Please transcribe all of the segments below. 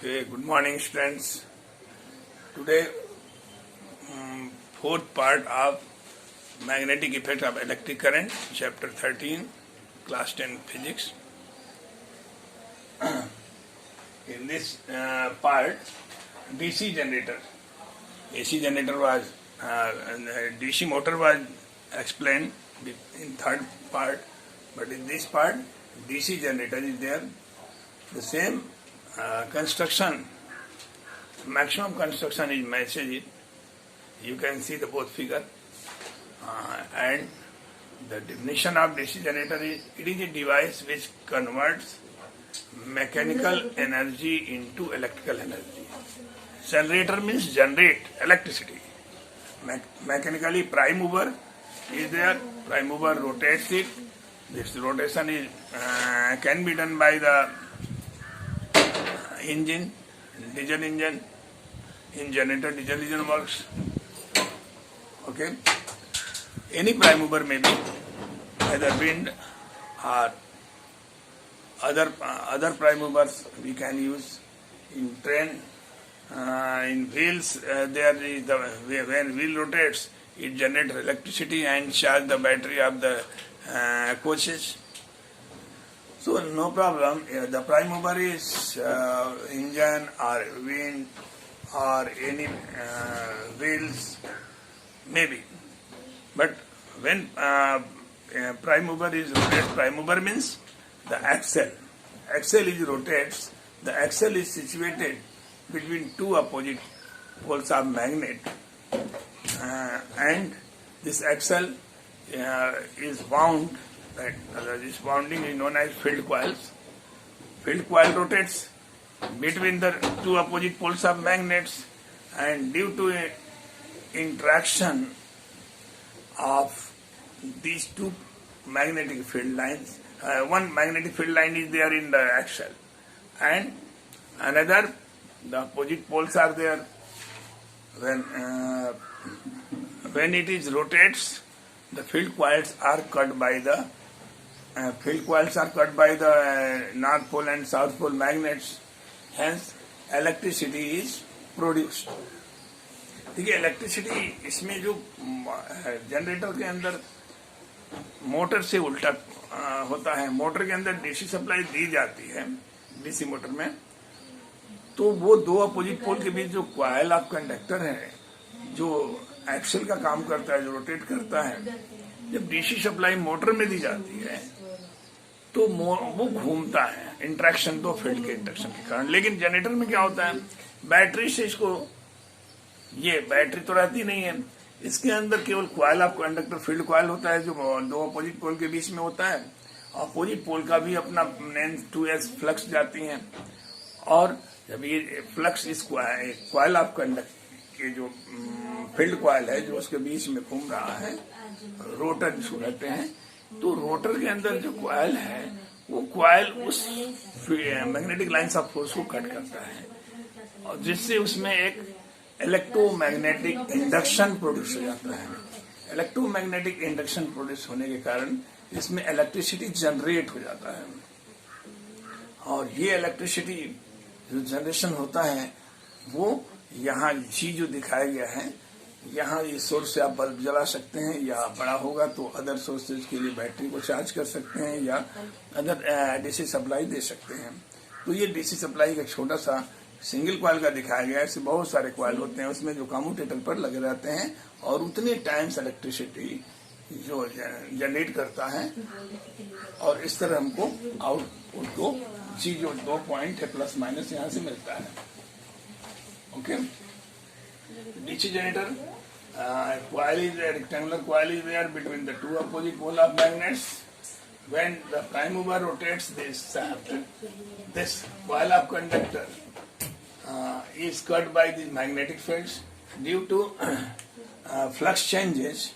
Okay, good morning students. Today, fourth part of magnetic effect of electric current, chapter 13, class 10 physics. In this part, DC generator, AC generator was, DC motor was explained in third part, but in this part, DC generator is there. The same construction, maximum construction is matched. You can see the both figure, and the definition of DC generator is it is a device which converts mechanical energy into electrical energy. Generator means generate electricity. Mechanically, prime mover is there. Prime mover rotates it. This rotation is can be done by the engine, diesel engine. In generator, diesel engine works. Okay. Any prime mover may be either wind or other prime movers we can use. In train, in wheels, there is when wheel rotates, it generates electricity and charge the battery of the coaches. So no problem. The prime mover is engine or wind or any wheels, maybe. But when prime mover is rotates, prime mover means the axle. Axle is rotates. The axle is situated between two opposite poles of magnet, and this axle is wound. This wounding is known as field coils. Field coil rotates between the two opposite poles of magnets, and due to interaction of these two magnetic field lines, one magnetic field line is there in the axle, and another, the opposite poles are there. When it is rotates, the field coils are cut by the north pole and south pole magnets. Hence, electricity is produced. देखिए electricity इसमें जो generator के अंदर motor से उल्टा होता है. Motor के अंदर डीसी सप्लाई दी जाती है, डीसी मोटर में, तो वो दो अपोजिट पोल के बीच जो कॉइल ऑफ कंडक्टर है, जो एक्सल का काम करता है, जो रोटेट करता है, जब डीसी सप्लाई मोटर में दी जाती है तो वो घूमता है, इंट्रैक्शन दो फील्ड के इंट्रैक्शन के कारण. लेकिन जनरेटर में क्या होता है, बैटरी से इसको, ये बैटरी तो रहती नहीं है, इसके अंदर केवल coil of conductor field coil होता है जो दो अपोजिट पोल के बीच में होता है. अपोजिट पोल का भी अपना 2s फ्लक्स जाती हैं, और जब ये फ्लक्स इस कॉइल ऑफ कंडक्टर के जो फील्ड कॉइल है जो उसके बीच में घूम रहा है, रोटर जिसको कहते हैं, तो रोटर के अंदर जो कॉइल है वो कॉइल उस मैग्नेटिक लाइंस ऑफ फोर्स को कट करता है, और जिससे उसमें एक इलेक्ट्रोमैग्नेटिक इंडक्शन प्रोड्यूस हो जाता है. इलेक्ट्रोमैग्नेटिक इंडक्शन प्रोड्यूस होने के कारण इसमें इलेक्ट्रिसिटी जनरेट हो जाता है, और ये इलेक्ट्रिसिटी जो जनरेशन होता है वो यहाँ जी जो दिखाया गया है, यहाँ ये सोर्स से आप बल्ब जला सकते हैं, या बड़ा होगा तो अदर सोर्सेज के लिए बैटरी को चार्ज कर सकते हैं, या अदर डीसी सप्लाई दे सकते हैं. तो ये डीसी सप्लाई का छोटा सा सिंगल कॉइल का दिखाया गया है. ऐसे बहुत सारे कॉइल होते हैं, उसमें जो कम्यूटेटर पर लगे रहते हैं, और उतने टाइम्स इलेक्ट्रिसिटी जो जनरेट करता है, और इस तरह हमको आउटपुट को जी जो 2 पॉइंट है प्लस माइनस यहाँ से मिलता है. Okay. DC generator, coil is a rectangular coil is there between the two opposite pole of magnets. When the prime mover rotates this shaft, this coil of conductor is cut by these magnetic fields due to flux changes,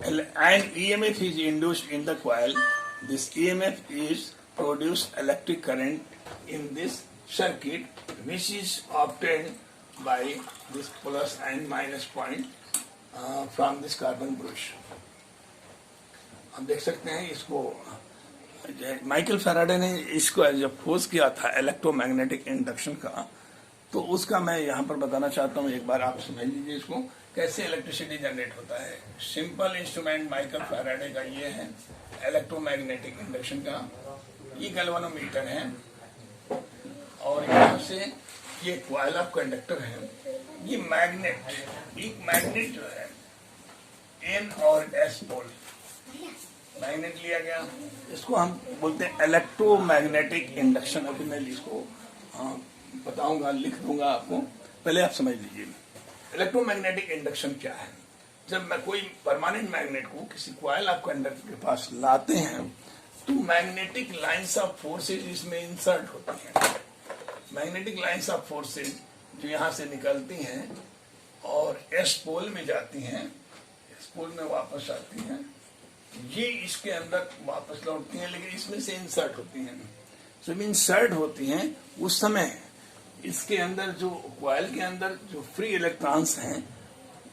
and EMF is induced in the coil. This EMF is produce electric current in this circuit, which is obtained by this plus and minus point from this carbon brush. हम देख सकते हैं इसको Michael Faraday ने इसको जब खोज किया था इलेक्ट्रोमैग्नेटिक इंडक्शन का, तो उसका मैं यहाँ पर बताना चाहता हूँ। एक बार आप समझ लीजिए इसको, कैसे इलेक्ट्रिसिटी जनरेट होता है। सिंपल इंस्ट्रूमेंट माइकल फैराडे का ये है इलेक्ट्रोमैग्नेटिक इंडक्शन का। ये गैल्वेनोमीटर है और यहाँ से ये कॉइल ऑफ कंडक्टर है। ये मैग्नेट, एक मैग्नेट जो है एन और एस पोल मैग्नेट लिया गया, इसको हम बोलते हैं इलेक्ट्रोमैग्नेटिक इंडक्शन। अभी मैं इसको बताऊंगा, लिख दूंगा आपको, पहले आप समझ लीजिए इलेक्ट्रोमैग्नेटिक इंडक्शन क्या है। जब मैं कोई परमानेंट मैग्नेट को किसी कॉइल ऑफ कंडक्टर के पास लाते हैं तो मैग्नेटिक लाइंस ऑफ फोर्सेज इसमें इंसर्ट होती हैं। मैग्नेटिक लाइंस ऑफ फोर्सेज जो यहाँ से निकलती हैं और एस पोल में जाती हैं, एस पोल में वापस आती हैं, ये इसके अंदर वापस लौटती हैं, लेकिन इसमें से इंसर्ट होती हैं। जब इंसर्ट होती हैं उस समय इसके अंदर जो कॉइल के अंदर जो फ्री इलेक्ट्रॉन्स हैं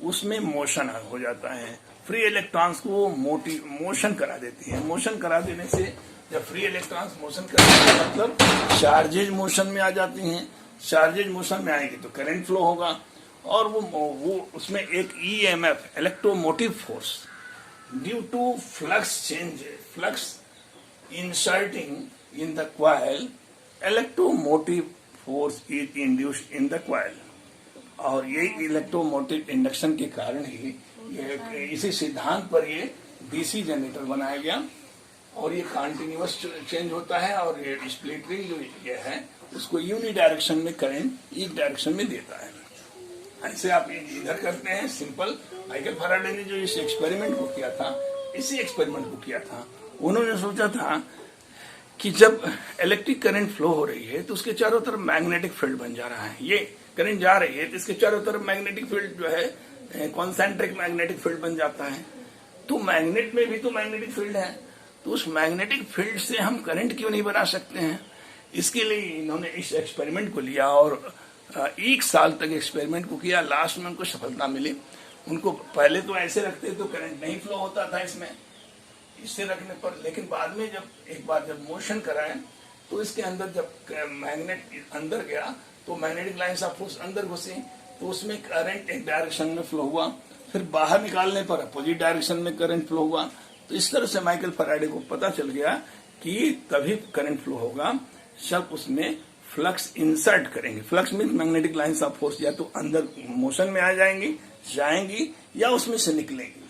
उसमें मोशन हो जाता है। फ्री इलेक्ट्रॉन्स को मोशन करा देती है। मोशन करा देने से जब फ्री इलेक्ट्रॉन्स मोशन करते हैं मतलब चार्जेज मोशन में आ जाती हैं। चार्जेज मोशन में आएंगे तो करंट फ्लो होगा और वो उसमें एक EMF electromotive force due to flux change, flux inserting in the coil, electromotive force is induced in the coil. और ये इलेक्ट्रोमोटिव इंडक्शन के कारण ही इसी सिद्धांत पर ये डीसी जनरेटर बनाया गया और ये कंटिन्यूअस चेंज होता है और ये स्प्लिटरिंग जो ये है उसको यूनि डायरेक्शन में करंट एक डायरेक्शन में देता है। ऐसे आप इधर करते हैं सिंपल। माइकल फैराडे ने जो इस एक्सपेरिमेंट को किया था, इसी एक्सपेरिमेंट को किया था, उन्होंने सोचा था कि जब इलेक्ट्रिक करंट फ्लो हो रही है तो उसके चारों तरफ मैग्नेटिक फील्ड बन जा रहा है। ये करंट जा रही है तो इसके चारों तरफ मैग्नेटिक फील्ड जो है कॉन्सेंट्रिक मैग्नेटिक फील्ड बन जाता है। तो मैग्नेट में भी तो मैग्नेटिक फील्ड है, तो उस मैग्नेटिक फील्ड से हम करंट क्यों नहीं बना सकते हैं। इसके लिए इन्होंने इस एक्सपेरिमेंट को लिया और 1 साल तक एक्सपेरिमेंट को किया। लास्ट में उनको सफलता मिली। उनको पहले तो ऐसे रखते तो करंट नहीं फ्लो होता था इसमें, इससे रखने पर, लेकिन बाद में जब एक बार जब मोशन कराएं तो इसके अंदर जब मैग्नेट अंदर गया तो मैग्नेटिक लाइंस ऑफ फोर्स अंदर घुसी तो उसमें करंट एक डायरेक्शन में फ्लो हुआ, फिर बाहर निकालने पर अपोजिट डायरेक्शन में करंट फ्लो हुआ। तो इस तरह से माइकल फैराडे को पता चल गया कि तभी करंट फ्लो होगा जब उसमें फ्लक्स इंसर्ट करेंगे। Flux mean magnetic lines of force या तो अंदर मोशन में आ जाएंगी या उसमें से निकलेंगी,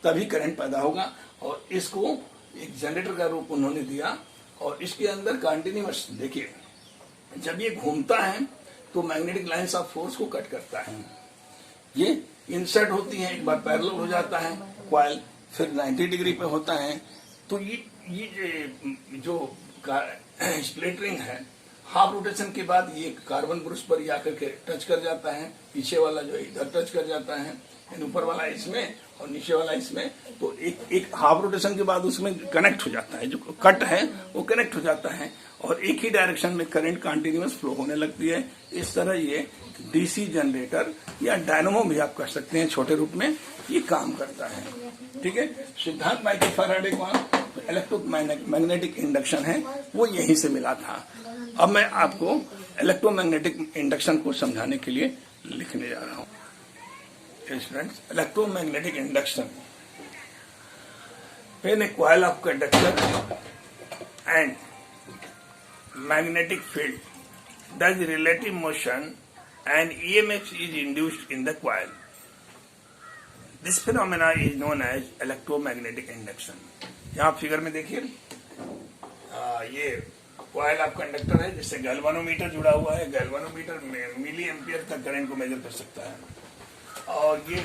तभी करंट पैदा होगा। और इसको एक जनरेटर का रूप उन्होंने दिया और इसके अंदर कंटिन्यूअस, देखिए जब ये घूमता है तो मैग्नेटिक लाइंस ऑफ फोर्स को कट करता है। ये इंसर्ट होती है, एक बार पैरेलल हो जाता है कॉइल, फिर 90 डिग्री पे होता है। तो ये जो स्प्लिटरिंग है, हाफ रोटेशन के बाद ये कार्बन ब्रुश पर आकर के टच कर जाता है, पीछे वाला जो इधर टच कर जाता है, ऊपर वाला इसमें और नीचे वाला इसमें। तो एक हाफ रोटेशन के बाद उसमें कनेक्ट हो जाता है, जो कट है वो कनेक्ट हो जाता है और एक ही डायरेक्शन में करंट कंटिन्यूअस फ्लो होने लगती है। इस तरह ये डीसी जनरेटर या डायनामो भी आप कह सकते हैं छोटे रूप में, ये काम करता है। ठीक है, सिद्धांत माइकल फैराडे का इलेक्ट्रोमैग्नेटिक इंडक्शन है वो यहीं से मिला था। अब मैं आपको इलेक्ट्रोमैग्नेटिक इंडक्शन को समझाने के लिए लिखने जा रहा हूँ। Students, electromagnetic induction, when a coil of conductor and magnetic field does relative motion and EMF is induced in the coil. This phenomena is known as electromagnetic induction. यहाँ फिगर में देखिए, ये कॉइल ऑफ कंडक्टर है जिससे galvanometer जुड़ा हुआ है। Galvanometer milli ampere तक करंट को मेजर कर सकता है। और ये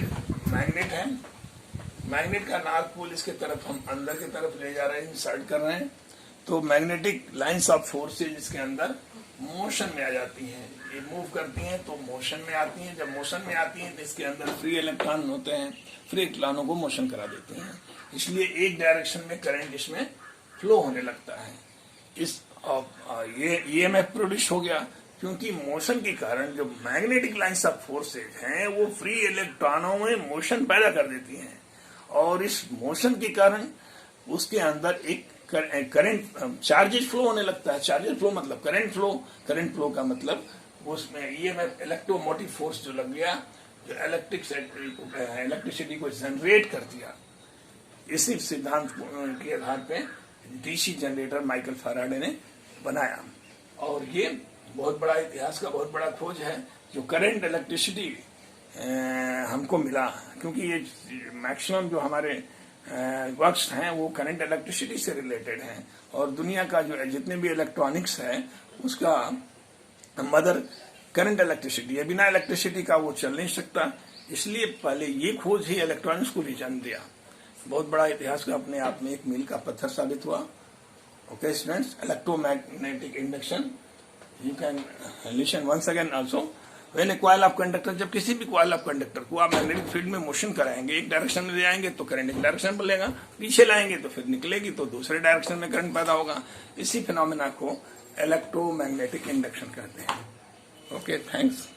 मैग्नेट है, मैग्नेट का नॉर्थ पोल इसके तरफ हम अंदर की तरफ ले जा रहे हैं, इंसर्ट कर रहे हैं। तो मैग्नेटिक लाइंस ऑफ फोर्सेज इसके अंदर मोशन में आ जाती हैं, ये मूव करती हैं तो मोशन में आती हैं। जब मोशन में आती हैं तो इसके अंदर फ्री इलेक्ट्रॉन होते हैं, फ्री इलेक्ट्रॉनों को मोशन करा देते हैं, इसलिए एक डायरेक्शन में करंट इसमें फ्लो होने लगता है। इस ये ईएमएफ प्रोड्यूस हो गया क्योंकि मोशन के कारण जो मैग्नेटिक लाइंस ऑफ फोर्सेज हैं वो फ्री इलेक्ट्रॉनों में मोशन पैदा कर देती हैं और इस मोशन के कारण उसके अंदर एक करंट चार्जेस फ्लो होने लगता है। चार्जेस फ्लो मतलब करंट फ्लो का मतलब उसमें ईएमएफ इलेक्ट्रोमोटिव फोर्स जो लग गया, जो इलेक्ट्रिसिटी को जनरेट कर दिया। इसी सिद्धांत के आधार पे डीसी जनरेटर माइकल फैराडे ने बनाया, और ये बहुत बड़ा इतिहास का बहुत बड़ा खोज है। जो करंट इलेक्ट्रिसिटी हमको मिला, क्योंकि ये मैक्सिमम जो हमारे वर्क्स हैं वो करंट इलेक्ट्रिसिटी से रिलेटेड हैं, और दुनिया का जो जितने भी इलेक्ट्रॉनिक्स है उसका मदर करंट इलेक्ट्रिसिटी है। बिना इलेक्ट्रिसिटी का वो चल नहीं सकता, इसलिए पहले ये खोज ही इलेक्ट्रॉनिक्स को भी जन्म दिया। बहुत बड़ा इतिहास का अपने आप में एक मील का पत्थर साबित हुआ। Okay students, electromagnetic induction, you can listen once again also. When a coil of conductor, जब किसी भी कॉइल ऑफ कंडक्टर को आप मैग्नेटिक फील्ड में मोशन कराएंगे, एक डायरेक्शन में ले जाएंगे तो करंट एक डायरेक्शन में लेगा, पीछे लाएंगे तो फिर निकलेगी तो दूसरे डायरेक्शन में करंट पैदा होगा। इसी फिनोमेना को इलेक्ट्रोमैग्नेटिक इंडक्शन कहते हैं। Okay, thanks.